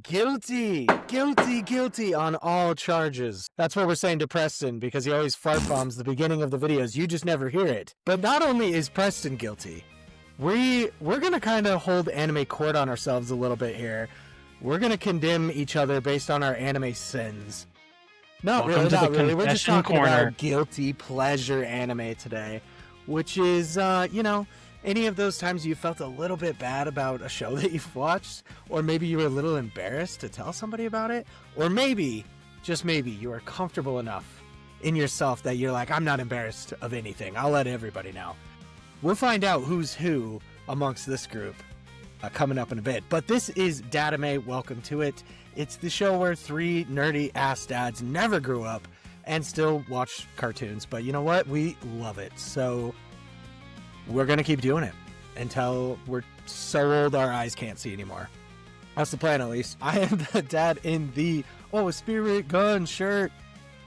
Guilty, guilty, guilty on all charges. That's what we're saying to Preston, because he always fart bombs the beginning of the videos. You just never hear it. But not only is Preston guilty, we're gonna kind of hold anime court on ourselves a little bit here. We're gonna condemn each other based on our anime sins. Not really. We're just talking about guilty pleasure anime today, which is, any of those times you felt a little bit bad about a show that you've watched, or maybe you were a little embarrassed to tell somebody about it, or maybe, just maybe, you are comfortable enough in yourself that you're like, I'm not embarrassed of anything. I'll let everybody know. We'll find out who's who amongst this group coming up in a bit. But this is Dad-ime. Welcome to it. It's the show where three nerdy ass dads never grew up and still watch cartoons. But you know what? We love it. So we're going to keep doing it until we're so old our eyes can't see anymore. That's the plan, at least. I am the dad in the spirit gun shirt.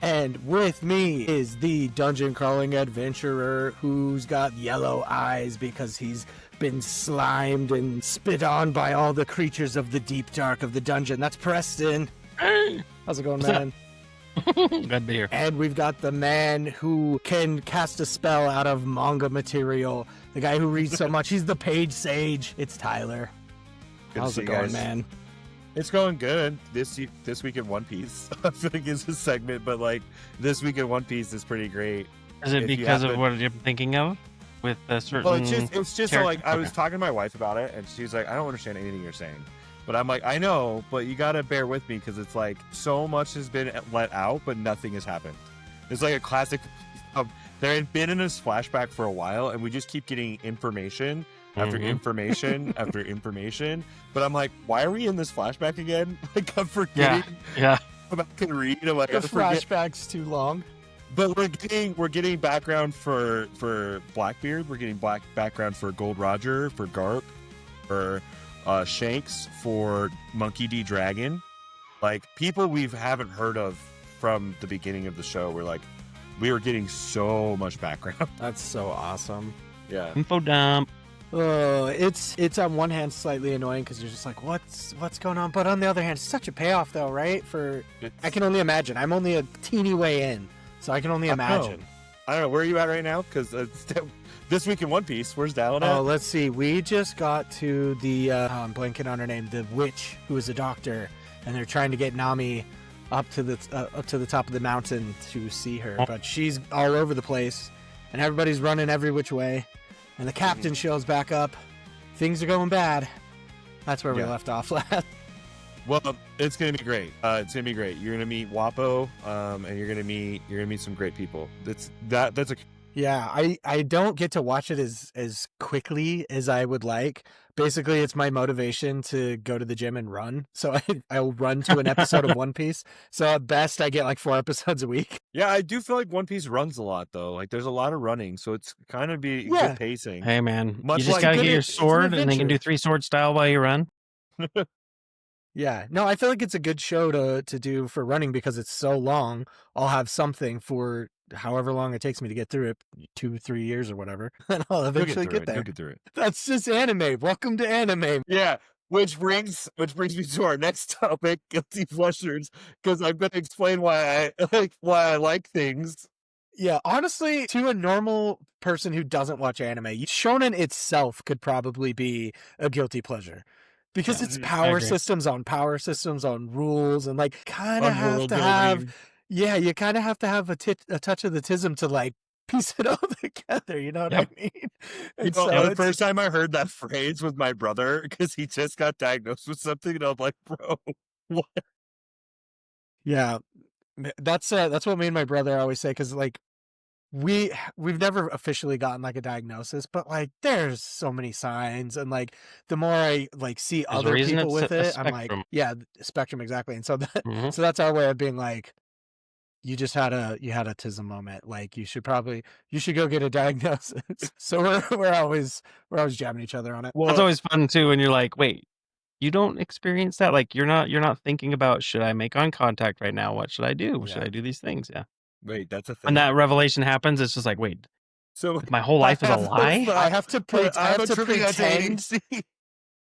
And with me is the dungeon crawling adventurer who's got yellow eyes because he's been slimed and spit on by all the creatures of the deep dark of the dungeon. That's Preston. Hey. How's it going, man? Good to be here. And we've got the man who can cast a spell out of manga material. The guy who reads so much. He's the page sage. It's Tyler. How's it going, man? It's going good. This week in One Piece, I feel like it's a segment, but like this week in One Piece is pretty great. Is it because of what you're thinking of with a certain? Well, it's just like I was talking to my wife about it, and she's like, "I don't understand anything you're saying," but I'm like, "I know, but you gotta bear with me because it's like so much has been let out, but nothing has happened." It's like a classic. They had been in this flashback for a while, and we just keep getting information after information after information. But I'm like, why are we in this flashback again? Like, I'm forgetting. Yeah. I can read. I'm like, the flashback's too long. But we're getting background for Blackbeard. We're getting background for Gold Roger, for Garp, for Shanks, for Monkey D. Dragon. Like, people we haven't heard of from the beginning of the show. We were getting so much background. That's so awesome. Yeah. Info dump. Oh, it's on one hand slightly annoying because you're just like, what's going on? But on the other hand, it's such a payoff though, right? I can only imagine. I'm only a teeny way in, so I can only imagine. I don't know. Where are you at right now? Because this week in One Piece, where's Dallin at? Oh, let's see. We just got to the, I'm blanking on her name, the witch who is a doctor, and they're trying to get Nami up to the top of the mountain to see her, but she's all over the place, and everybody's running every which way. And the captain shows back up. Things are going bad. That's where we left off last. Well, it's gonna be great. It's gonna be great. You're gonna meet Wapo, and you're gonna meet some great people. I don't get to watch it as quickly as I would like. Basically, it's my motivation to go to the gym and run. So I'll run to an episode of One Piece. So at best, I get like 4 episodes a week. Yeah, I do feel like One Piece runs a lot, though. Like, there's a lot of running, so it's kind of good pacing. Hey, man. You just got to get your sword, and you can do 3-sword style while you run. Yeah. No, I feel like it's a good show to do for running because it's so long. I'll have something for however long it takes me to get through it, 2-3 years or whatever, and I'll eventually get there. You'll get through it. That's just anime. Welcome to anime. Yeah, which brings me to our next topic, guilty pleasures, because I'm going to explain why I like things. Yeah, honestly, to a normal person who doesn't watch anime, shounen itself could probably be a guilty pleasure. Because it's power systems on rules, and like kind of have to have. Yeah, you kind of have to have a touch of the tism to like piece it all together. You know what I mean? The first time I heard that phrase was my brother because he just got diagnosed with something, and I'm like, bro, what? Yeah, that's what me and my brother always say, because like we've never officially gotten like a diagnosis, but like there's so many signs, and like the more I like see other people with it, I'm like, yeah, spectrum, exactly. And so so that's our way of being like, you had a tism moment. Like you should go get a diagnosis. So we're always jamming each other on it. Well, it's always fun too when you're like, wait, you don't experience that. Like you're not thinking about, should I make eye contact right now? What should I do? Should I do these things? Yeah. Wait, that's a thing. When that revelation happens, it's just like, wait, so my whole life is a lie. I have to pretend.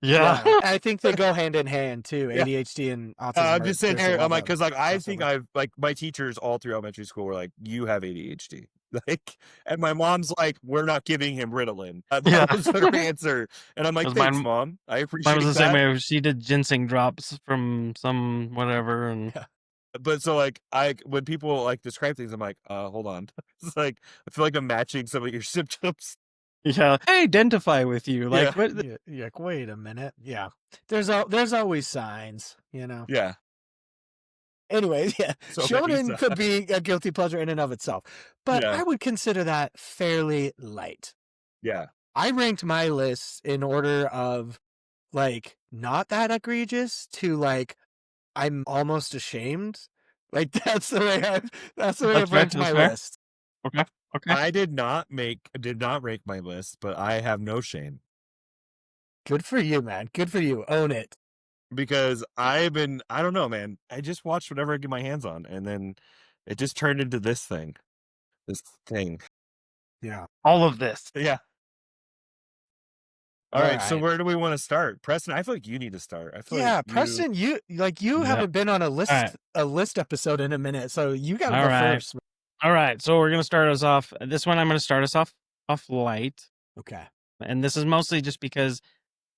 Yeah. I think they go hand in hand too. Yeah. ADHD and autism. I'm just sitting here. I'm like, because because like I think I've like my teachers all through elementary school were like, "You have ADHD." Like, and my mom's like, "We're not giving him Ritalin." Yeah. That was her answer, and I'm like, 'Cause "Thanks, mine- mom. I Mine appreciate was the same that." way. She did ginseng drops from some whatever, and But so like when people like describe things, I'm like, hold on. It's like I feel like I'm matching some of your symptoms. yeah, I identify with you. Like, Yeah. what? You're like, wait a minute. Yeah. There's always signs, you know. Yeah. Anyways, yeah. So many Shonen could be a guilty pleasure in and of itself. But Yeah. I would consider that fairly light. Yeah. I ranked my lists in order of like not that egregious to like I'm almost ashamed. Like that's the way I've ranked my fair. list. Okay. Okay. I did not rank my list, but I have no shame Good for you, man. Good for you. Own it. because I don't know, man. I just watched whatever I get my hands on, and then it just turned into this thing. Yeah. All of this. Yeah. All right. So right. where do we want to start? Preston, I feel like you need to start. I feel Yeah, like Preston, you Yeah. haven't been on a list All right. episode in a minute, so you gotta All go right. first. All right. So we're gonna start us off. This one, I'm gonna start us off light, Okay. and this is mostly just because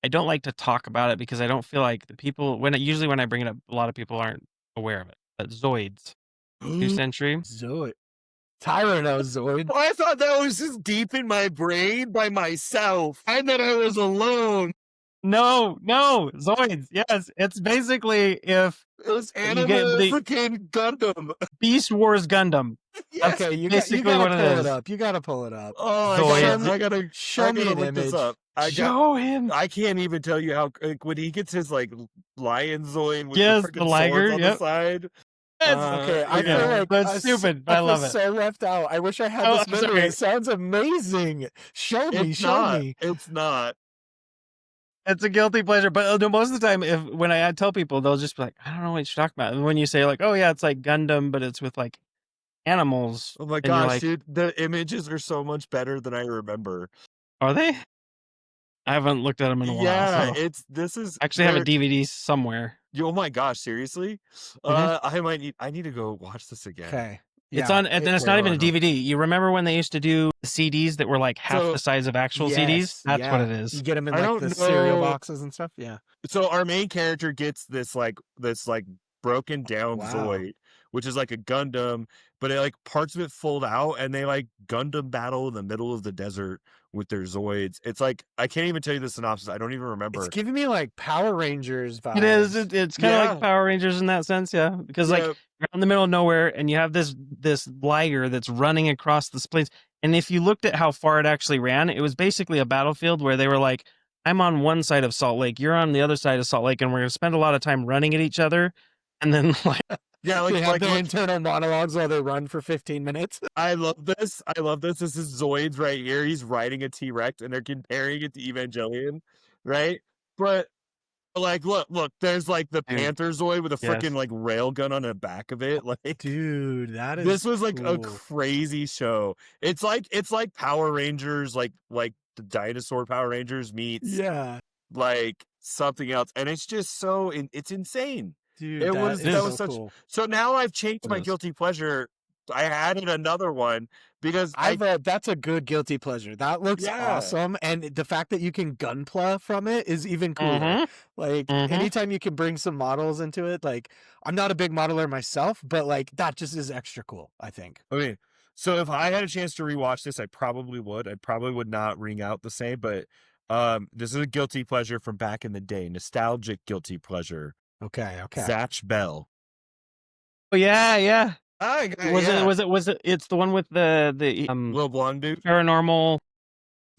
I don't like to talk about it because I don't feel like the people usually when I bring it up, a lot of people aren't aware of it. But Zoids, 2 Century. Zoid. Tyra knows Zoid. Well, I thought that was just deep in my brain by myself. I thought I was alone. No, Zoids. Yes, it's basically if It was You Anime get the- freaking Gundam. Beast Wars Gundam. Yes. Okay, you basically gotta what it pull is. it up. You gotta pull it up. Oh, Zoid. I gotta Show me an look this image. up. Show him. I can't even tell you how when he gets his like lion Zoid with Yes, the the freaking liger, swords on yep. the side. Yes. Okay, I yeah, feel like that's stupid, but I love it. So left out. I wish I had Oh, this I'm memory. sorry. It sounds amazing. Show me. It's not. It's a guilty pleasure, but most of the time, when I tell people, they'll just be like, "I don't know what you're talking about." And when you say like, "Oh yeah, it's like Gundam, but it's with like animals," Oh my and you're gosh, like, dude, the images are so much better than I remember. "Are they?" I haven't looked at them in a while. Yeah, So. this is I actually have a they're- DVD somewhere. Oh my gosh, seriously? Mhm. I need to go watch this again. Okay. It's on, and then it's not even a DVD. You remember when they used to do CDs that were like half So- the size of actual Yes, CDs? That's what yeah. it You is. get them in I like don't the cereal know. boxes and stuff. Yeah. So our main character gets this broken down Wow. Zoid, which is like a Gundam, but like parts of it fold out and they like Gundam battle in the middle of the desert with their Zoids. It's like I can't even tell you the synopsis. I don't even remember. It's giving me like Power Rangers vibes. It is. It's kind of Yeah. like Power Rangers in that sense, yeah. Because like Yeah. you're out in the middle of nowhere, and you have this liger that's running across this place. And if you looked at how far it actually ran, it was basically a battlefield where they were like, "I'm on one side of Salt Lake, you're on the other side of Salt Lake, and we're gonna spend a lot of time running at each other." And then like, Yeah, They have like their internal monologues while they run for 15 minutes. I love this. This is Zoids right here. He's riding a T-Rex and they're comparing it to Evangelion, right? But like look, there's like the Dude. Panther Zoid with a Yes. freaking like rail gun on the back of it. Like Dude, that is this was like a cool. crazy show. It's like Power Rangers, like the dinosaur Power Rangers meets Yeah. like something else, and it's just so it's insane. Dude, It that was- is that so was such- cool. So now I've changed It my is. guilty pleasure. I added another one because That's a good guilty pleasure. That looks Yeah. awesome, and the fact that you can gunpla from it is even cooler. Mhm. Like Mhm. anytime you can bring some models into it, like I'm not a big modeler myself, but like that just is extra cool, I think. Okay, so if I had a chance to rewatch this, I probably would. I probably would not ring out the same, but this is a guilty pleasure from back in the day, nostalgic guilty pleasure. Okay. Zatch Bell. oh yeah. Was Was it? It's the one with the little blonde dude? paranormal.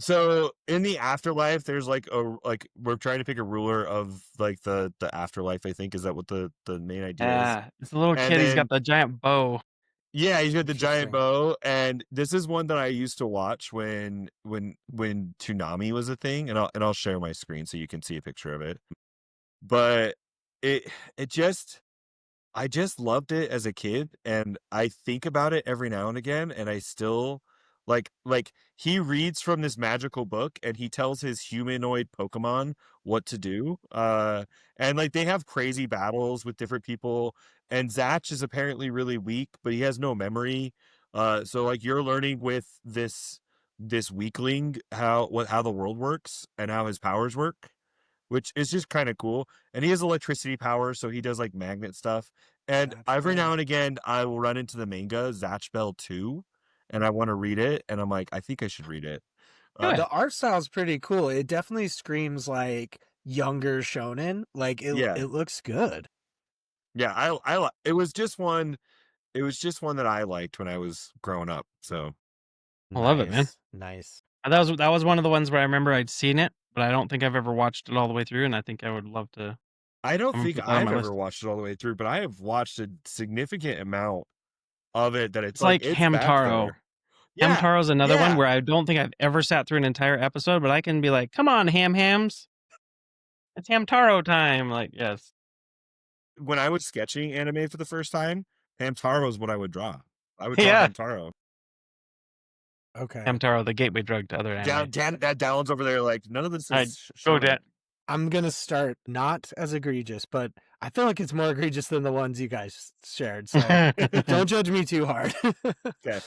So in the afterlife, there's like we're trying to pick a ruler of like the afterlife. I think is that what the main idea is? Yeah, it's the little And kid. He's then- got the giant bow. Yeah, he's got the giant Interesting. bow, and this is one that I used to watch when Toonami was a thing, and I'll share my screen so you can see a picture of it. But I just loved it as a kid, and I think about it every now and again, and I still Like he reads from this magical book and he tells his humanoid Pokemon what to do. And like they have crazy battles with different people. And Zatch is apparently really weak, but he has no memory. So like you're learning with this weakling how the world works and how his powers work, which is just kind of cool. And he has electricity power, so he does like magnet stuff. And Zatch every Bell. now and again, I will run into the manga Zatch Bell 2, and I want to read it, and I'm like, I think I should read it. Do it. The art style's pretty cool. It definitely screams like younger shonen. Like Yeah, it looks good. yeah. It was just one. It was just one that I liked when I was growing up. So I love it, man. Nice. That was one of the ones where I remember I'd seen it, but I don't think I've ever watched it all the way through, and I think I would love to. I don't I'm gonna think put that on I've my ever list. watched it all the way through, but I have watched a significant amount of it. That It's like it's back Hamtaro. there. Yeah, Hamtaro's another one yeah. where I don't think I've ever sat through an entire episode, but I can be like, "Come on, hams, it's Hamtaro time!" Like, yes, When I was sketching anime for the first time, Hamtaro is what I would draw. I would draw yeah, Hamtaro. Okay. Hamtaro, the gateway drug to other anime. That Dallon's over there, like none of this I is go shonen. Dan. I'm gonna start not as egregious, but I feel like it's more egregious than the ones you guys shared. So don't judge me too hard. Okay.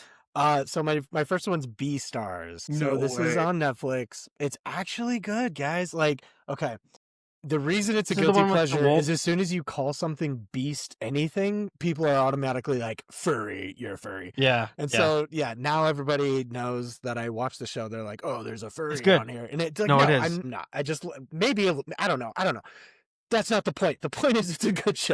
So my first one's Beastars. So No this is way. on Netflix. It's actually good, guys. Like, okay. The reason it's a This is the guilty one with the pleasure wolf? is as soon as you call something beast anything, people are automatically like, furry, you're furry. Yeah, And yeah. so, yeah, now everybody knows that I watch the show. They're like, oh, there's a furry good. on here. And it's like, No, no, it is. I'm not. I just, maybe, I don't know. That's not the point. The point is it's a good show.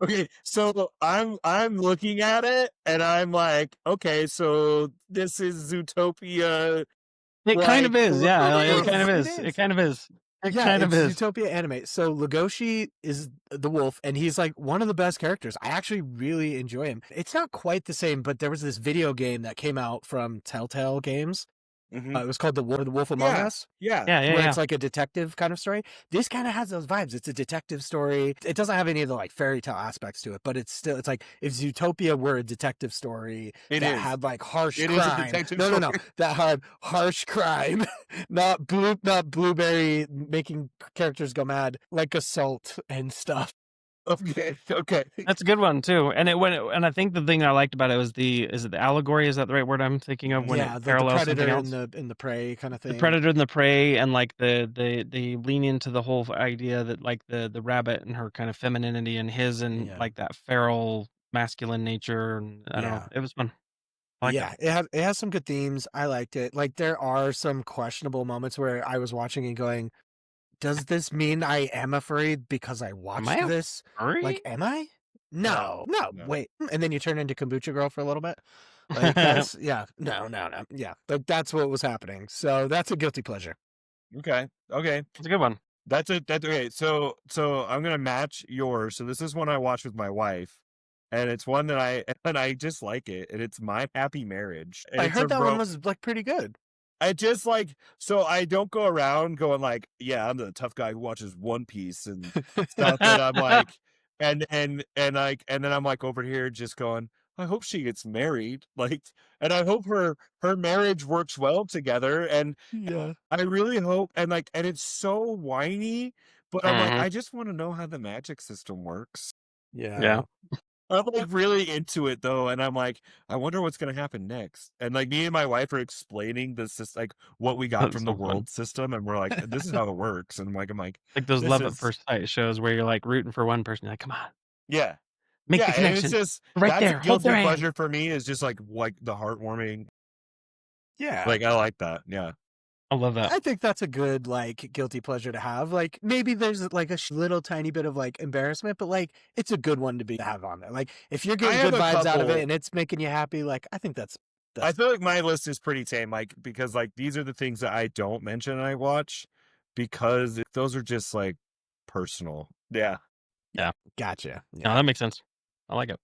Okay, so I'm looking at it and I'm like, okay, so this is Zootopia. It kind of is, yeah. Like, It it kind of is, is. it It is. kind of is. It Yeah, kind of it's is. Utopia anime. So Legoshi is the wolf, and he's like one of the best characters. I actually really enjoy him. It's not quite the same, but there was this video game that came out from Telltale Games. It was called The Wolf Among Us. Yeah. Yeah, yeah, Where yeah. it's like a detective kind of story. This kind of has those vibes. It's a detective story. It doesn't have any of the like fairy tale aspects to it, but it's like if Zootopia were a detective story It that is. had like harsh It is a crime. detective No, story. that had harsh crime, not blueberry making characters go mad, like assault and stuff. Okay. That's a good one too. And and I think the thing I liked about it was is it the allegory? Is that the right word I'm thinking of when Yeah, it the parallels something predator else? and the prey kind of The thing. predator and the prey, and like the lean into the whole idea that like the rabbit and her kind of femininity and his and Yeah. like that feral masculine nature, and I don't know, it was fun. I like Yeah, that. it has some good themes. I liked it. Like there are some questionable moments where I was watching and going, does this mean I am a furry because I watched I a this? Furry? Like, am I? No, No. wait. And then you turn into kombucha girl for a little bit. Like that's yeah. No. Yeah. Like that's what was happening. So that's a guilty pleasure. Okay. It's a good one. That's okay. So I'm gonna match yours. So this is one I watched with my wife, and it's one that I just like it, and it's My Happy Marriage. And I it's heard that one was like pretty good. I just like, so I don't go around going like, yeah, I'm the tough guy who watches One Piece and stuff. And I'm like, and then I'm like over here just going, I hope she gets married, like, and I hope her marriage works well together. And Yeah. I really hope, and like, and it's so whiny, but I'm like, Mhm. I just want to know how the magic system works. Yeah. I'm like really into it though, and I'm like, I wonder what's gonna happen next. And like me and my wife are explaining this, like what we got That's from so the fun. world system, and we're like, this is how it works. And I'm like, Like those this love at is first sight shows where you're like rooting for one person. You're like, come on, yeah, make the and it's connection. just Right that's there. a Hold their guilty hand. pleasure for me. Is just like the heartwarming. Yeah. Like I like that. Yeah. I love that. I think that's a good like guilty pleasure to have. Like maybe there's like a little tiny bit of like embarrassment, but like it's a good one to have on there. Like if you're getting have good a vibes out of couple- it and it's making you happy, like I think that's I feel like my list is pretty tame, like because like these are the things that I don't mention I watch because those are just like personal. Yeah. gotcha. No, Yeah. that makes sense. I like it.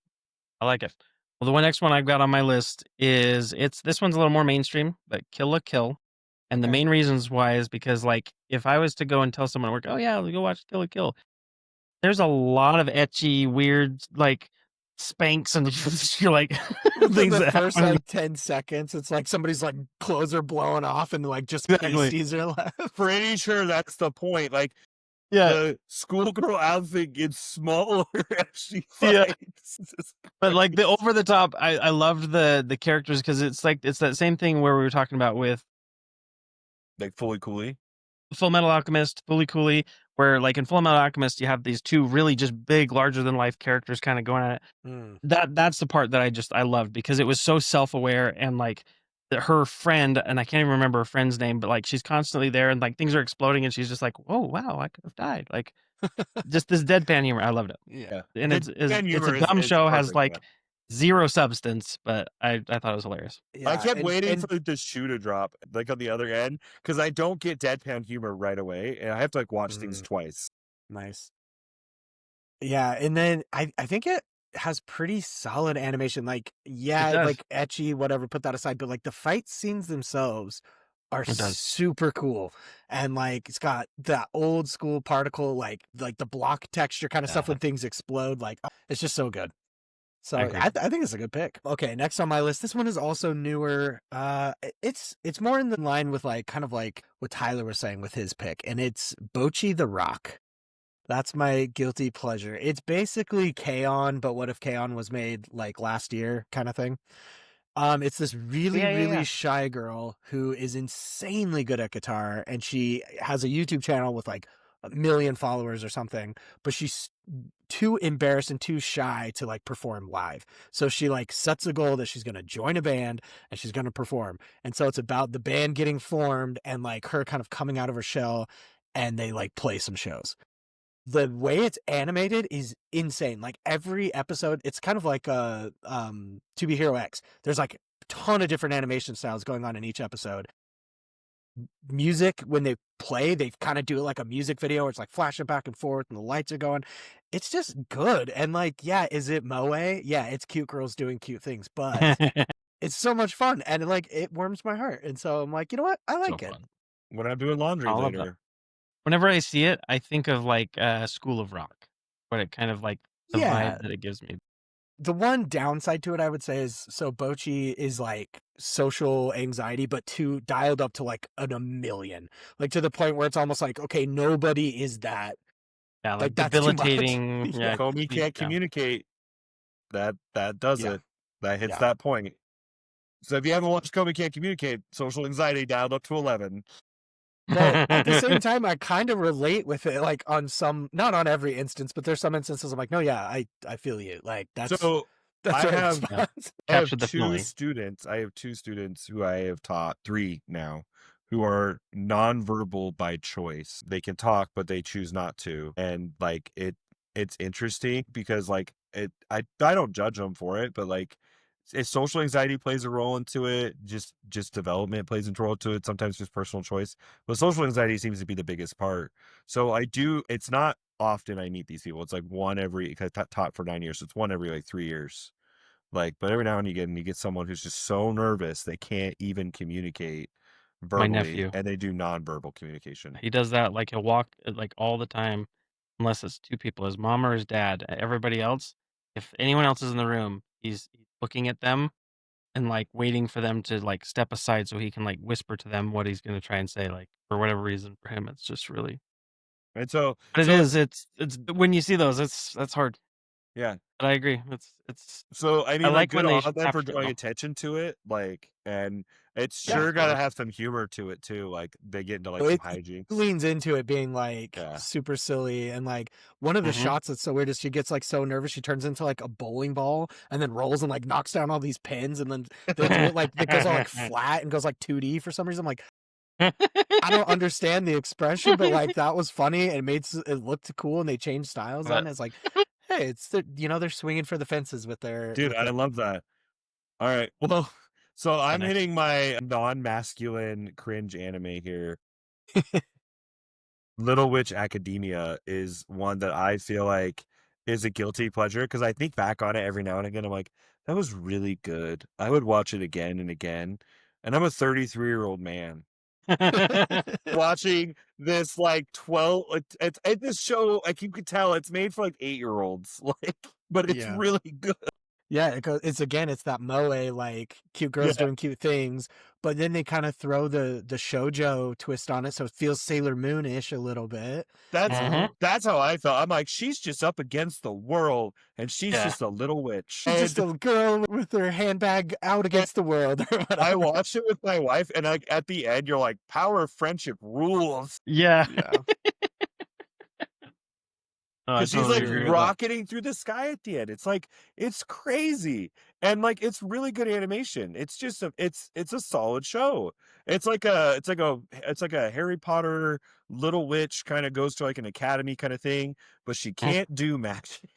Well, the next one I've got on my list is this one's a little more mainstream, but Kill la Kill. And the Okay. main reasons why is because like if I was to go and tell someone at work, oh yeah, go watch Kill la Kill, there's a lot of etchy, weird, like spanks and you're like Within things the that first happen. like 10 seconds, it's like somebody's like clothes are blowing off and like just Exactly. pasties are left. Pretty sure that's the point. Like Yeah, the schoolgirl outfit gets smaller as she Yeah. fights. but like the over the top, I loved the characters because it's that same thing where we were talking about with Like fully coolly. Full Metal Alchemist, Fully Cooley, where like in Full Metal Alchemist you have these two really just big, larger than life characters kind of going at it. Mm. That's the part that I loved because it was so self-aware and like her friend, and I can't even remember her friend's name, but like she's constantly there and like things are exploding and she's just like, oh wow, I could have died. Like just this deadpan humor. I loved it. Yeah. And it's Deadpan a humor dumb is show, has perfect, like yeah. zero substance, but I thought it was hilarious. Yeah. I kept waiting and for the shoe to drop, like on the other end, because I don't get deadpan humor right away, and I have to like watch things twice. nice. Yeah, and then I think it has pretty solid animation. Like, yeah, does. like etchy, whatever, put that aside, but like the fight scenes themselves are It does. super cool. And like it's got that old school particle, like the block texture kind of stuff Yeah. when things explode. Like it's just so good. So I agree. I think it's a good pick. Okay, next on my list, this one is also newer. It's more in the line with like kind of like what Tyler was saying with his pick, and it's Bocchi the Rock. That's my guilty pleasure. It's basically K-On!, but what if K-On! Was made like last year kind of thing. It's this really, Yeah. really shy girl who is insanely good at guitar, and she has a YouTube channel with like 1 million followers or something, but she's too embarrassed and too shy to like perform live. So she like sets a goal that she's going to join a band and she's going to perform. And so it's about the band getting formed and like her kind of coming out of her shell, and they like play some shows. The way it's animated is insane. Like every episode, it's kind of like To Be Hero X. There's like a ton of different animation styles going on in each episode. Music, when they play, they kind of do it like a music video where it's like flashing back and forth and the lights are going. It's just good. And like, yeah, is it moe? Yeah, it's cute girls doing cute things, but it's so much fun and like it warms my heart. And so I'm like, you know what? I like it. Fun. When I'm doing laundry I love that. later. Whenever I see it, I think of like School of Rock, but it kind of like the Yeah. vibe that it gives me. The one downside to it, I would say, is so Bocchi is like social anxiety, but dialed up to like a million, like to the point where it's almost like, okay, nobody is that. Yeah, like that's too much. debilitating. Yeah. Comey can't communicate. That does Yeah. it. That hits Yeah. that point. So if you haven't watched Comey Can't Communicate, social anxiety dialed up to 11. But at the same time, I kind of relate with it, like on some, not on every instance, but there's some instances I'm like, no, yeah, I feel you. Like that's So that's I what have- it's Yeah. fun. I have Captured the two feeling. students. I have two students who I have taught, 3 now, who are nonverbal by choice. They can talk, but they choose not to. And like it's interesting because like I don't judge them for it, but like if social anxiety plays a role into it, just development plays a role into it, sometimes just personal choice. But social anxiety seems to be the biggest part. So it's not often I meet these people. It's like one every, I taught for 9 years, so it's one every like 3 years. Like, but every now and again, you get someone who's just so nervous they can't even communicate verbally, nephew. and they do nonverbal communication. He does that, like he'll walk like all the time, unless it's 2 people, his mom or his dad. Everybody else, if anyone else is in the room, he's looking at them and like waiting for them to like step aside so he can like whisper to them what he's going to try and say. Like for whatever reason, for him, it's just really. And so, But it's when you see those, that's hard. yeah. But I agree. It's. So I mean, I like like when good they on them for capture it drawing well. attention to it, like, and it's Yeah, sure of got to course. have some humor to it too. Like they get into like So some it hijinks. leans into it being like Yeah. super silly, and like one of the Mhm. shots that's so weird is she gets like so nervous she turns into like a bowling ball and then rolls and like knocks down all these pins, and then they do it like it goes all like flat and goes like 2D for some reason. I'm like, I don't understand the expression, but like that was funny and it looked cool, and they changed styles on it. It's like, hey, it's they're swinging for the fences with their Dude, I love that. All right. Well, so I'm next. hitting my non-masculine cringe anime here. Little Witch Academia is one that I feel like is a guilty pleasure because I think back on it every now and again. I'm like, that was really good. I would watch it again and again. And I'm a 33-year-old man watching this like 12. It's this show, like you could tell it's made for like 8-year-olds. Like but it's Yeah. really good. Yeah, it's that moe, like cute girls Yeah. doing cute things, but then they kind of throw the shoujo twist on it, so it feels Sailor Moon-ish a little bit. That's how I felt. I'm like, she's just up against the world, and she's just a little witch. She's just a girl with her handbag out against the world or whatever. I watched it with my wife, and like at the end, you're like, power of friendship rules. Yeah. Yeah. I Because she's totally like agree with that. rocketing through the sky at the end. It's like it's crazy, and like it's really good animation. It's just it's a solid show. It's like a Harry Potter little witch kind of goes to like an academy kind of thing, but she can't do magic.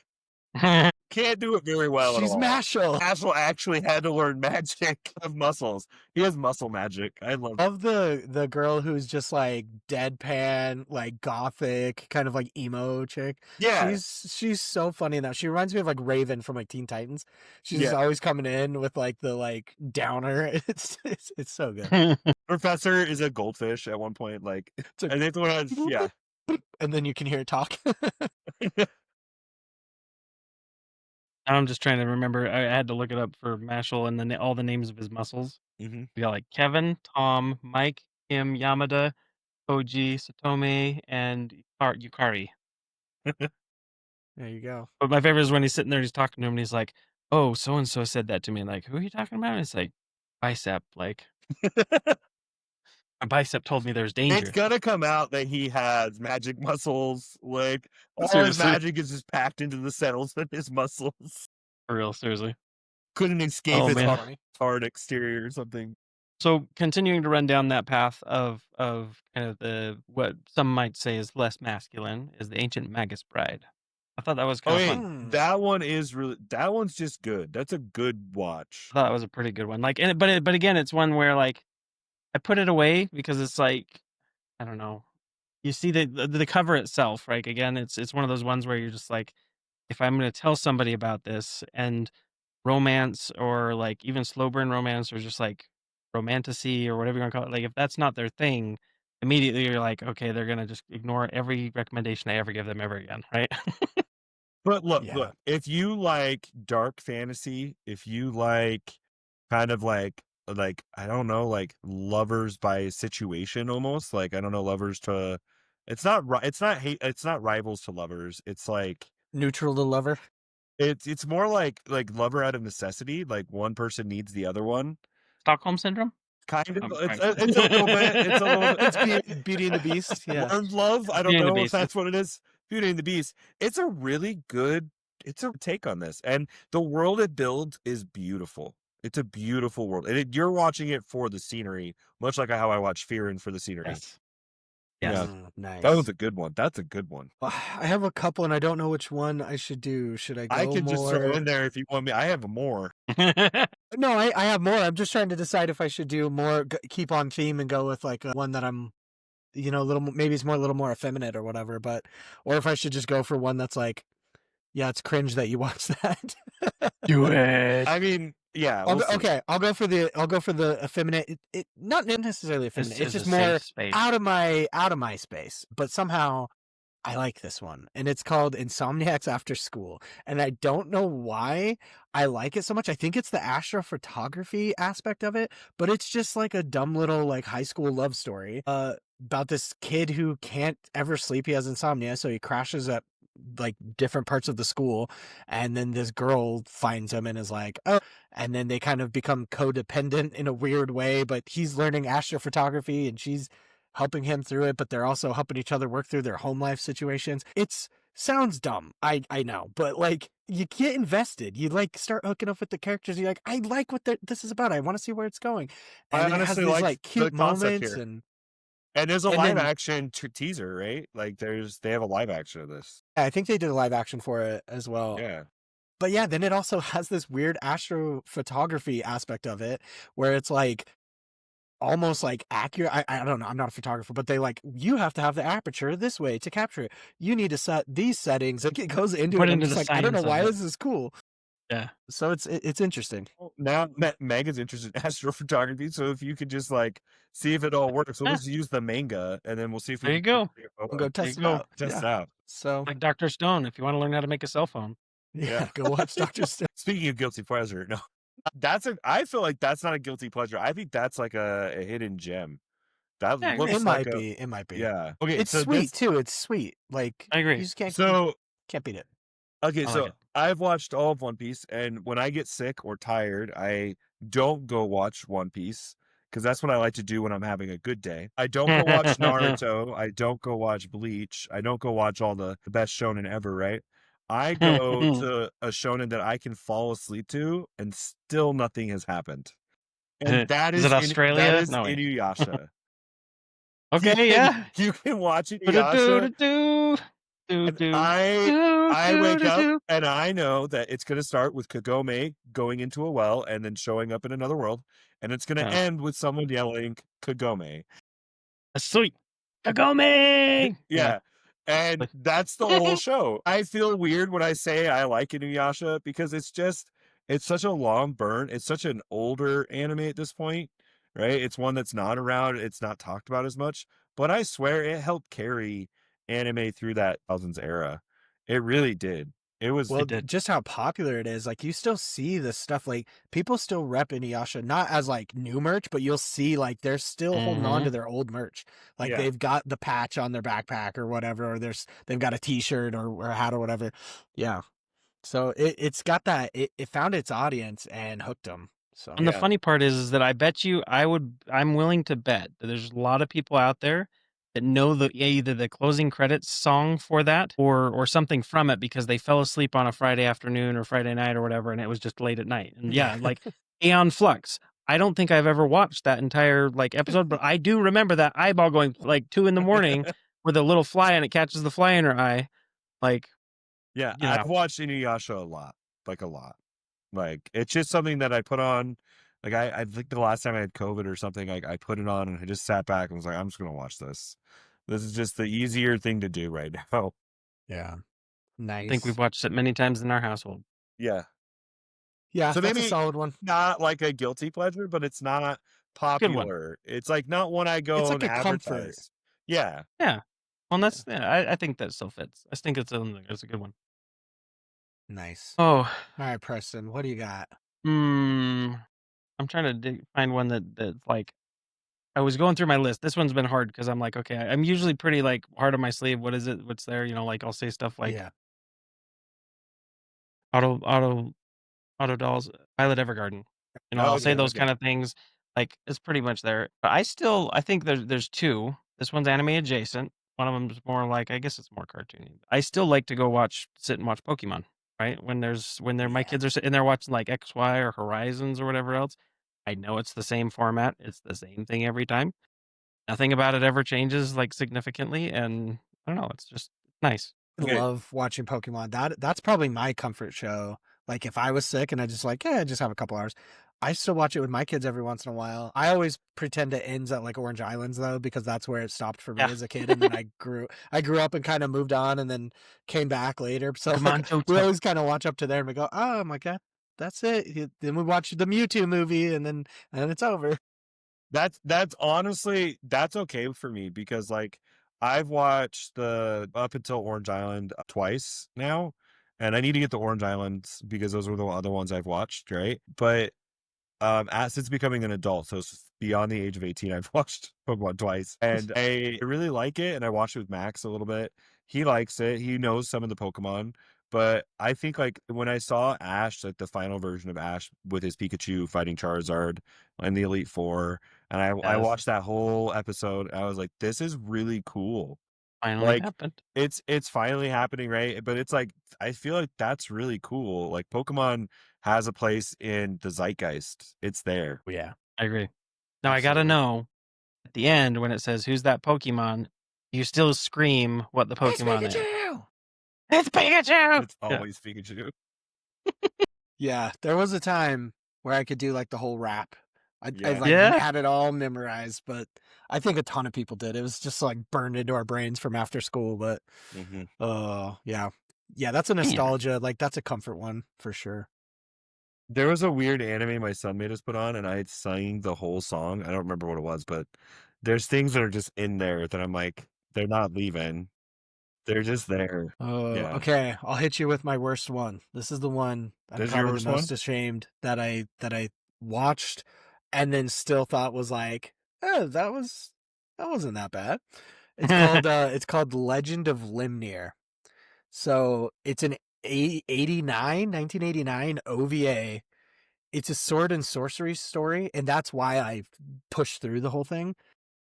Can't do it very well She's at all. Mashal. Mashal actually had to learn magic of muscles. He has muscle magic. I love The girl who's just like deadpan, like gothic, kind of like emo chick. Yeah. She's so funny in that. She reminds me of like Raven from like Teen Titans. She's just always coming in with like the like downer. It's so good. Professor is a goldfish at one point, like, and they throw on, yeah. And then you can hear it talk. I'm just trying to remember. I had to look it up for Mashal and then all the names of his muscles. Mm-hmm. We got like Kevin, Tom, Mike, Kim, Yamada, Koji, Satome, and Yukari. There you go. But my favorite is when he's sitting there, he's talking to him, and he's like, "Oh, so and so said that to me." And like, who are you talking about? And it's like, Bicep. Like, my Bicep told me there's danger. It's gonna come out that he has magic muscles. Like all his Seriously. magic is just packed into the cells of his muscles. For real, seriously. Couldn't escape Oh, his man. hard exterior or something. So continuing to run down that path of kind of the what some might say is less masculine is the Ancient Magus Bride. I thought that was kind of fun. That one is really. That one's just good. That's a good watch. I thought it was a pretty good one. Like, but again, it's one where like I put it away because it's like I don't know. You see the cover itself, right? Again, it's one of those ones where you're just like, if I'm going to tell somebody about this and romance or like even slow burn romance or just like romantasy or whatever you want to call it, like if that's not their thing, immediately you're like, okay, they're gonna just ignore every recommendation I ever give them ever again, right? But look, if you like dark fantasy, if you like kind of like I don't know, like lovers by situation almost, like I don't know, lovers to it's not rivals to lovers. It's like neutral to lover. It's more like lover out of necessity, like one person needs the other one. Stockholm syndrome? Kind of. It's a little bit. It's a little bit. It's Beauty and the Beast. Yeah. Learned love. I don't know if that's what it is. Beauty and the Beast. It's a really good. It's a take on this, and the world it builds is beautiful. It's a beautiful world, and you're watching it for the scenery, much like how I watch Fearin' for the scenery. Yes. Yeah. Nice. That was a good one. That's a good one. I have a couple, and I don't know which one I should do. Should I go I can more? just throw in there if you want me. I have more. No, I have more. I'm just trying to decide if I should do more, keep on theme and go with like one that I'm, a little, maybe it's a little more effeminate or whatever, or if I should just go for one that's like, yeah, it's cringe that you watch that. Do it. I mean, yeah. I'll go for the effeminate. It not necessarily effeminate. It's just more out of my space. But somehow I like this one, and it's called Insomniacs After School. And I don't know why I like it so much. I think it's the astrophotography aspect of it, but it's just like a dumb little like high school love story about this kid who can't ever sleep. He has insomnia, so he crashes at like different parts of the school, and then this girl finds him and is like, oh, and then they kind of become codependent in a weird way, but he's learning astrophotography and she's helping him through it, but they're also helping each other work through their home life situations. It's sounds dumb, I know, but like you get invested. You like start hooking up with the characters. You're like, I like what this is about. I want to see where it's going. And I it has honestly these like cute the concept moments here. and there's a live action teaser, right? Like they have a live action of this. I think they did a live action for it as well. Yeah. But yeah, then it also has this weird astrophotography aspect of it where it's like almost like accurate. I don't know. I'm not a photographer, but they like, you have to have the aperture this way to capture it. You need to set these settings. Like it goes into it. And it's like, I don't know why this is cool. Yeah. So it's interesting. Now Meg is interested in astrophotography, so if you could just like see if it all works, we'll just use the manga and then we'll see if there you go. We'll go test it out. Test it out. So like Dr. Stone, if you want to learn how to make a cell phone. Yeah, go watch Doctor Stone. Speaking of guilty pleasure, no, I feel like that's not a guilty pleasure. I think that's like a hidden gem. That Yeah, I agree. It looks like might a be. It might be. yeah. Okay, It's so sweet this too. It's sweet. Like I agree. you just so can't beat it. okay, I like so it. I've watched all of One Piece, and when I get sick or tired, I don't go watch One Piece because that's what I like to do when I'm having a good day. I don't go watch Naruto. I don't go watch Bleach. I don't go watch all the best shonen ever, right? I go to a shonen that I can fall asleep to, and still nothing has happened. And Is it that Australia? is No way. Inuyasha. Okay, yeah. You can watch Inuyasha, Do-do-do-do-do. and Do-do. I wake up Do-do-do-do. and I know that it's going to start with Kagome going into a well and then showing up in another world, and it's going to Oh, end with someone yelling Kagome. sweet. Kagome! Yeah. Yeah. And that's the whole show. I feel weird when I say I like Inuyasha because it's such a long burn. It's such an older anime at this point, right? It's one that's not around. It's not talked about as much, but I swear it helped carry anime through that thousands era. It really did. It was Well, did. just how popular it is. Like you still see this stuff. Like people still rep Inuyasha, not as like new merch, but you'll see like they're still holding on to their old merch. Like Yeah. they've got the patch on their backpack or whatever, or they've got a T-shirt or a hat or whatever. Yeah. So it's got that. It found its audience and hooked them. So And the Yeah. funny part is that I bet you I'm willing to bet that there's a lot of people out there that know either the closing credits song for that or something from it because they fell asleep on a Friday afternoon or Friday night or whatever, and it was just late at night. And yeah, like Aeon Flux. I don't think I've ever watched that entire like episode, but I do remember that eyeball going like 2 a.m. with a little fly and it catches the fly in her eye. Like, Yeah, you know, I've watched Inuyasha a lot, like a lot. Like it's just something that I put on. Like I think the last time I had COVID or something, I put it on and I just sat back and was like, I'm just gonna watch this. This is just the easier thing to do right now. yeah, I nice. think we've watched it many times in our household. Yeah. Yeah, So that's a maybe solid one. not like a guilty pleasure, but it's not Good one. popular. It's like not one I go It's like and a comfort. advertise. Yeah. Yeah. Well, that's I think that still fits. I think it's a good one. Nice. Oh, All right, Preston, what do you got? I'm trying to find one that's like I was going through my list. This one's been hard because I'm like, okay, I'm usually pretty like hard on my sleeve. What is it? What's there? You know, like I'll say stuff like Yeah. auto dolls, Violet Evergarden. You know, Oh, I'll say okay, those okay. kind of things. Like it's pretty much there. But I think there's two. This one's anime adjacent. One of them's more like I guess it's more cartoony. I still like to go sit and watch Pokemon. Right when my kids are sitting there watching like XY or Horizons or whatever else. I know it's the same format. It's the same thing every time. Nothing about it ever changes like significantly, and I don't know. It's just nice. I Okay. love watching Pokemon. That's probably my comfort show. Like if I was sick and I just like, yeah, just have a couple hours. I still watch it with my kids every once in a while. I always pretend it ends at like Orange Islands though, because that's where it stopped for me Yeah. as a kid. And then I grew up and kind of moved on and then came back later. So Come like, on, Joe. we always kind of watch up to there and we go, oh my God, that's it. Then we watch the Mewtwo movie and then it's over. That's honestly that's okay for me because like I've watched the up until Orange Island twice now, and I need to get the Orange Islands because those were the other ones I've watched, right? But since becoming an adult, so it's beyond the age of 18, I've watched Pokemon twice, and I really like it. And I watched it with Max a little bit. He likes it. He knows some of the Pokemon, but I think like when I saw Ash, like the final version of Ash with his Pikachu fighting Charizard in the Elite Four, and I Yes. watched that whole episode, I was like, this is really cool. Finally Like happened. it's finally happening, right? But it's like I feel like that's really cool. Like Pokemon has a place in the zeitgeist. It's there. Yeah. I agree. Now I gotta Absolutely. know at the end when it says who's that Pokemon, you still scream what the Pokemon is. It's Pikachu. It's always Pikachu. Yeah, there was a time where I could do like the whole rap. I Yeah. like Yeah. had it all memorized, but I think a ton of people did. It was just like burned into our brains from after school. But yeah, that's a nostalgia. Like that's a comfort one for sure. There was a weird anime my son made us put on, and I had sang the whole song. I don't remember what it was, but there's things that are just in there that I'm like, they're not leaving. They're just there. Oh, Yeah. okay. I'll hit you with my worst one. This is the one I'm This is your probably worst the most one? ashamed that I watched and then still thought was like, oh, that wasn't that bad. It's called Legend of Limnir. So it's an 1989 OVA. It's a sword and sorcery story, and that's why I pushed through the whole thing.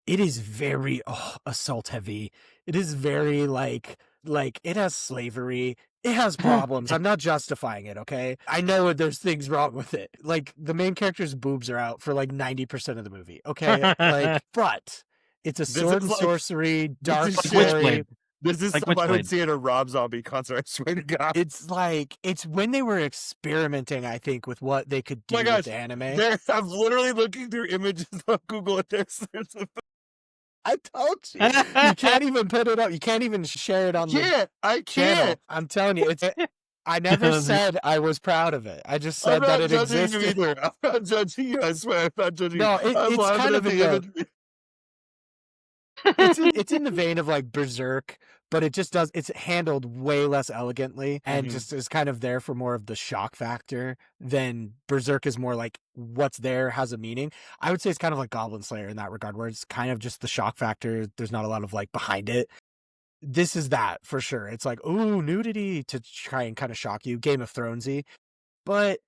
It is very assault heavy. It is very like it has slavery. It has problems. I'm not justifying it, okay? I know there's things wrong with it. Like the main character's boobs are out for like 90% of the movie, okay? Like, but it's a This sword is and like- sorcery, dark is story. Witchblade. This is Like stuff I Witchblade. would see at a Rob Zombie concert, I swear to God. It's like it's when they were experimenting, I think, with what they could do Oh my gosh, with the anime. I'm literally looking through images on Google and there's I told you. You can't even put it up. You can't even share it on the I channel. can't. I'm telling you, I never said I was proud of it. I just said that it judging you existed. either. I'm not judging you, I swear. I'm not judging No, you. I'm it's laughing kind at of in the the imagery. it's in the vein of like Berserk, but it's handled way less elegantly and Mhm. just is kind of there for more of the shock factor than Berserk is more like what's there has a meaning. I would say it's kind of like Goblin Slayer in that regard, where it's kind of just the shock factor. There's not a lot of like behind it. This is that for sure. It's like, ooh, nudity to try and kind of shock you, Game of Thronesy. But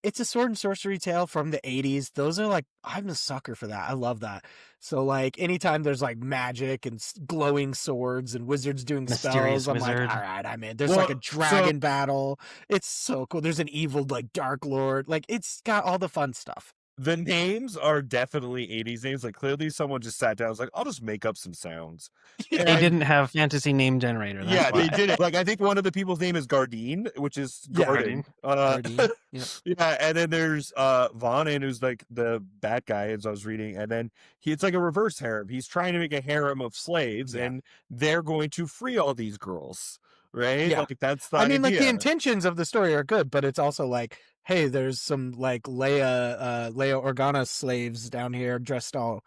it's a sword and sorcery tale from the 80s. Those are like, I'm a sucker for that. I love that. So like anytime there's like magic and glowing swords and wizards doing Mysterious spells, I'm wizard. like, all right, I'm in. There's Well, like a dragon battle. It's so cool. There's an evil like dark lord. Like it's got all the fun stuff. The names are definitely 80s names. Like clearly someone just sat down and was like, I'll just make up some sounds. They And- didn't have fantasy name generator. That's yeah, why. they did it. Like I think one of the people's name is Gardine, which is Yeah, Garden. Guardian. Yep. Yeah, and then there's Vonin, who's like the bad guy, as I was reading, and then it's like a reverse harem. He's trying to make a harem of slaves, Yeah. and they're going to free all these girls, right? Yeah. Like that's the I mean, like the idea. intentions of the story are good, but it's also like, hey, there's some like Leia Organa slaves down here dressed all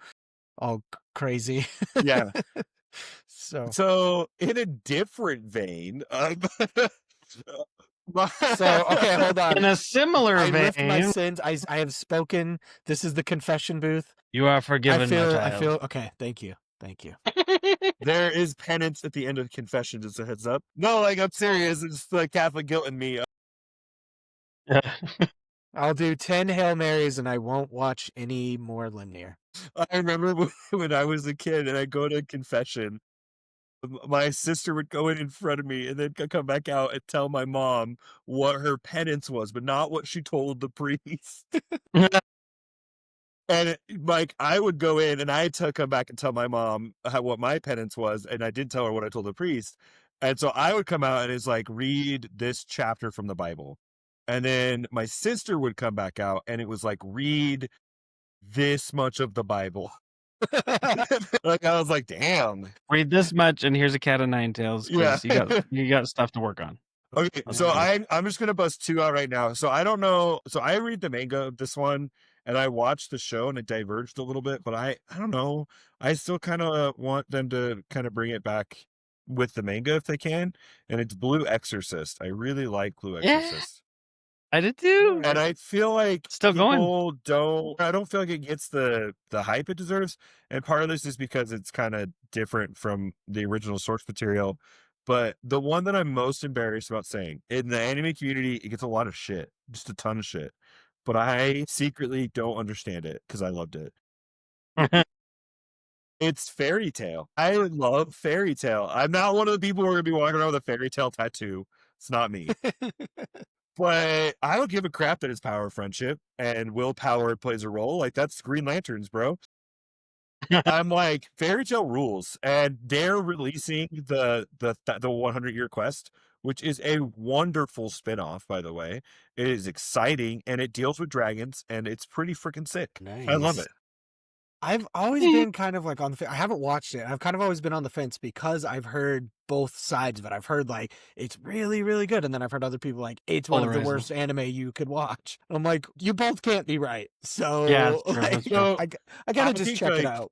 crazy. Yeah. So So in a different vein, okay, hold on. In a similar I lift my vein, sins. I have spoken. This is the confession booth. you are forgiven, my I child. feel okay. Thank you. there is penance at the end of the confession, just a heads up. No, like I'm serious. It's the Catholic guilt in me. I'll do 10 Hail Marys and I won't watch any more Limnir. I remember when I was a kid and I go to confession, my sister would go in front of me and then come back out and tell my mom what her penance was, but not what she told the priest. And like I would go in and I had to come back and tell my mom what my penance was, and I did tell her what I told the priest. And so I would come out and it's like, read this chapter from the Bible. And then my sister would come back out and it was like, read this much of the Bible. Like I was like, damn. Read this much, and here's a cat of nine tails. Yeah. You got stuff to work on. Okay, so Okay. I'm just gonna bust two out right now. So I don't know. So I read the manga of this one, and I watched the show, and it diverged a little bit. But I don't know. I still kind of want them to kind of bring it back with the manga if they can. And it's Blue Exorcist. I really like Blue Yeah. Exorcist. I did too. And I feel like Still going. I don't feel like it gets the hype it deserves. And part of this is because it's kind of different from the original source material. But the one that I'm most embarrassed about saying, in the anime community, it gets a lot of shit, just a ton of shit. But I secretly don't understand it because I loved it. It's Fairy Tail. I love Fairy Tail. I'm not one of the people who are going to be walking around with a Fairy Tail tattoo. It's not me. But I don't give a crap that it's power of friendship and willpower plays a role. Like that's Green Lanterns, bro. I'm like, Fairy Tail rules, and they're releasing the 100-year quest, which is a wonderful spinoff, by the way. It is exciting, and it deals with dragons, and it's pretty freaking sick. I love Nice. it. I've always been kind of like on the I haven't watched it. I've kind of always been on the fence because I've heard both sides of it. I've heard like it's really, really good. And then I've heard other people like it's one of the Polarizing. worst anime you could watch. I'm like, you both can't be right. So Yeah, that's true, like, that's true. I gotta I just think, check it like, out.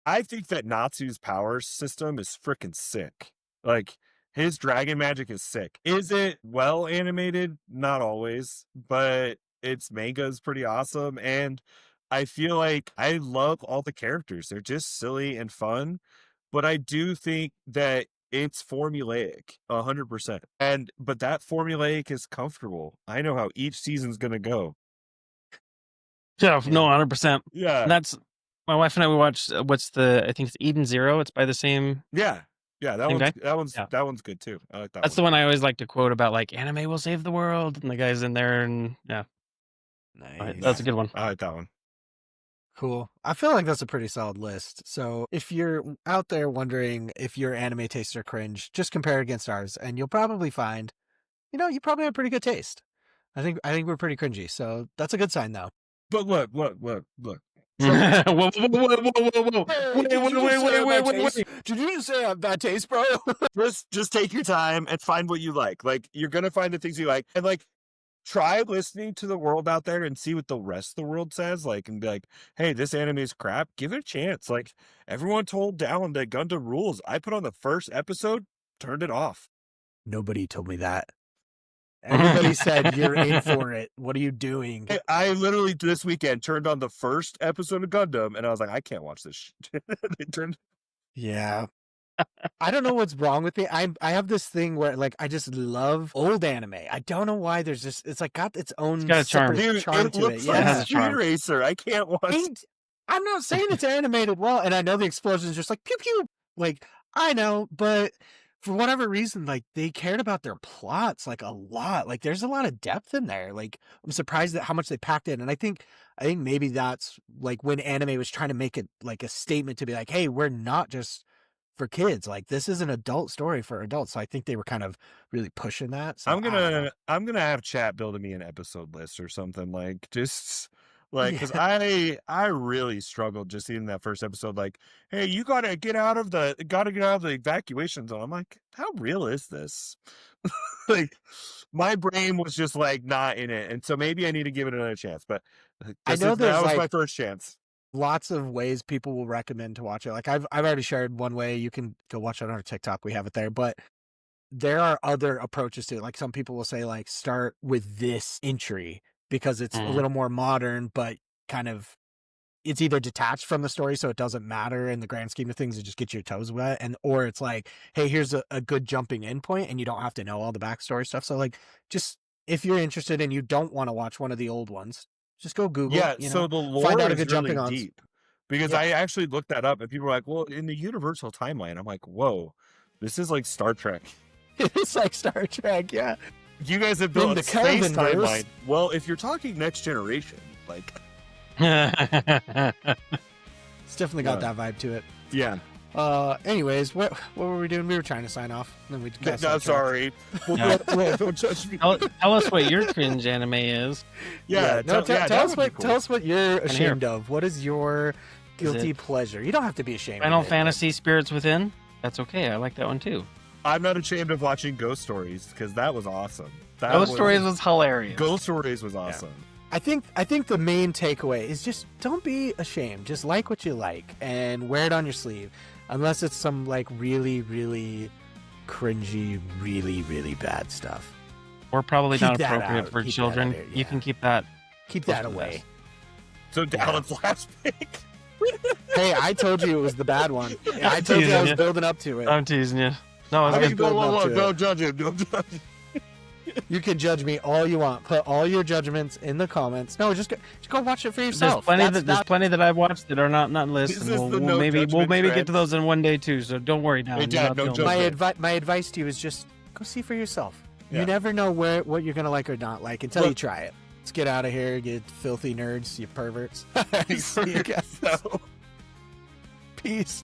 I think that Natsu's power system is freaking sick. Like his dragon magic is sick. Is it well animated? Not always, but its manga is pretty awesome. And I feel like I love all the characters. They're just silly and fun. But I do think that it's formulaic 100%. But that formulaic is comfortable. I know how each season's gonna go. Yeah, no, 100%. Yeah. And that's my wife and I. We watched I think it's Eden Zero. It's by the same. Yeah. Yeah, that Same one's guy? that one's Yeah. that one's good too. I like that That's the one I always like to quote about, like, anime will save the world, and the guy's in there, and yeah, Nice. that's a good one. I like that one. Cool. I feel like that's a pretty solid list. So if you're out there wondering if your anime tastes are cringe, just compare against ours, and you'll probably find, you probably have pretty good taste. I think we're pretty cringy, so that's a good sign, though. But look. Whoa, whoa, whoa, whoa. Wait. Did you just say I have bad taste, bro? just take your time and find what you like. Like you're gonna find the things you like, and like try listening to the world out there and see what the rest of the world says. Like and be like, hey, this anime is crap. Give it a chance. Like everyone told Dallin that Gundam rules. I put on the first episode, turned it off. Nobody told me that. Everybody said you're in for it. What are you doing? I literally this weekend turned on the first episode of Gundam, and I was like, I can't watch this shit. They turned. Yeah. I don't know what's wrong with me. I have this thing where like I just love old anime. I don't know why. There's just it's like got its own got a charm. separate Dude, charm it to looks it. like It has a Speed charm. Racer. I can't watch. I'm not saying it's animated well, and I know the explosion's just like pew pew. Like I know, but for whatever reason, like they cared about their plots like a lot. Like there's a lot of depth in there. Like I'm surprised at how much they packed in, and I think maybe that's like when anime was trying to make it like a statement to be like, hey, we're not just for kids. Like this is an adult story for adults. So I think they were kind of really pushing that. So I'm gonna have chat building me an episode list or something like just like because I really struggled just seeing that first episode. Like, hey, you gotta get out of the evacuation zone. I'm like, how real is this? Like, my brain was just like not in it, and so maybe I need to give it another chance. But I know that was there's my first chance. lots of ways people will recommend to watch it. Like I've already shared one way. You can go watch it on our TikTok. We have it there, but there are other approaches to it. Like some people will say like start with this entry because it's a little more modern, but kind of it's either detached from the story so it doesn't matter in the grand scheme of things to just get your toes wet, or it's like, hey, here's a good jumping in point and you don't have to know all the backstory stuff. So like just if you're interested and you don't want to watch one of the old ones, just go Google. Yeah, so the lore find out a is good really jumping on. deep because I actually looked that up, and people were like, "Well, in the universal timeline," I'm like, "Whoa, this is like Star Trek." It's like Star Trek, yeah. You guys have built the a space Kelvin-verse. timeline. Well, if you're talking next generation, like, It's definitely got that vibe to it. yeah. Anyways, what were we doing? We were trying to sign off. And then we got No, sidetracked. sorry. Yeah. Don't judge me. Tell us what your cringe anime is. Yeah, No, tell us what you're Wanna hear. ashamed of. What is your guilty it- pleasure? You don't have to be ashamed. Final of it. Fantasy Spirits Within. That's okay. I like that one too. I'm not ashamed of watching Ghost Stories because that was awesome. Those stories was hilarious. Ghost Stories was awesome. I think the main takeaway is just don't be ashamed. Just like what you like and wear it on your sleeve, unless it's some like really, really cringy, really, really bad stuff. Or probably Keep not that appropriate out. for Keep that children. out there, You yeah. can keep that. Keep close that to the away. vest. So Dallin's last pick. Hey, I told you it was the bad one. I told you I was Yeah. building up to it. I'm teasing you. No, I it's was good. building up to it. Don't judge him. Don't judge him. You can judge me all you want. Put all your judgments in the comments. No, just go watch it for There's yourself. there's plenty that I've watched that are not lists. This And is we'll, the we'll no maybe judgment get trend. to those in one day too. So don't worry now. Hey, Dad, don't judge me. my advice to you is just go see for yourself. Yeah. You never know what you're gonna like or not like until you try it. Let's get out of here, you filthy nerds, you perverts. See you guys. Peace.